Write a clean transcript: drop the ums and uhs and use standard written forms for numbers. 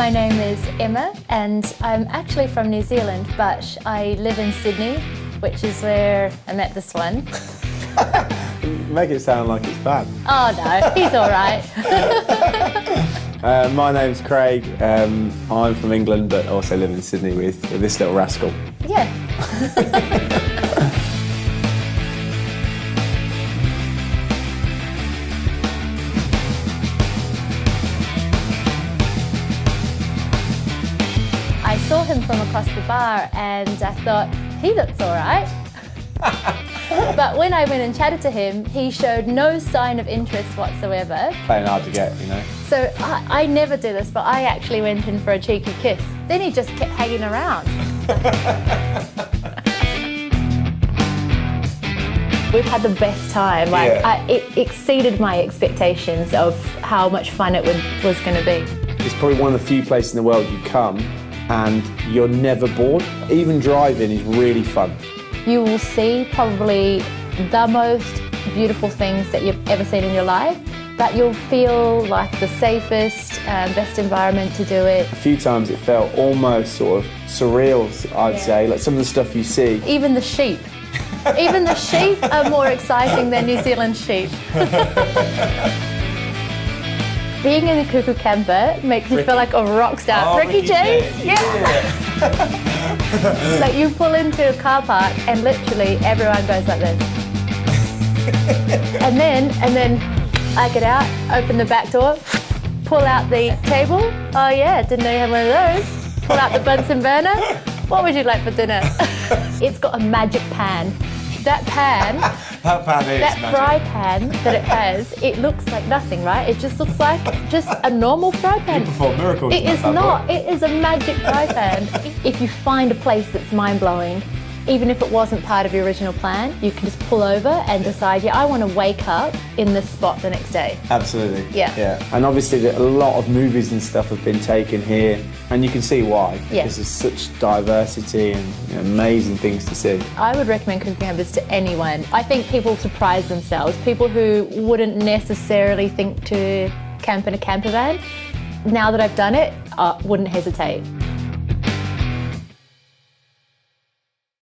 My name is Emma and I'm actually from New Zealand, but I live in Sydney, which is where I met this one. Make it sound like it's bad. Oh no, he's all right. My name's Craig. I'm from England, but also live in Sydney with this little rascal. Yeah. I saw him from across the bar and I thought, he looks all right. But when I went and chatted to him, he showed no sign of interest whatsoever. Playing hard to get, you know. So I never do this, but I actually went in for a cheeky kiss. Then he just kept hanging around. We've had the best time. Like, Yeah. It exceeded my expectations of how much fun it was going to be. It's probably one of the few places in the world you come and you're never bored. Even driving is really fun. You will see probably the most beautiful things that you've ever seen in your life, but you'll feel like the safest, best environment to do it. A few times it felt almost sort of surreal, I'd say, like some of the stuff you see. Even the sheep. Even the sheep are more exciting than New Zealand sheep. Being in a Kuku Camper makes you feel like a rock star. Oh, Ricky James? Yeah. Like you pull into a car park and literally everyone goes like this. and then I get out, open the back door, pull out the table. Oh yeah, didn't know you had one of those. Pull out the Bunsen burner. What would you like for dinner? It's got a magic pan. That pan, that fry pan that it has, it looks like nothing, right? It just looks like just a normal fry pan. You perform miracles. It is not. It is a magic fry pan. If you find a place that's mind-blowing, even if it wasn't part of your original plan, you can just pull over and decide, yeah, I want to wake up in this spot the next day. Absolutely. Yeah. And obviously a lot of movies and stuff have been taken here, and you can see why. Yeah. Because there's such diversity and amazing things to see. I would recommend KuKu Campers to anyone. I think people surprise themselves. People who wouldn't necessarily think to camp in a camper van, now that I've done it, wouldn't hesitate.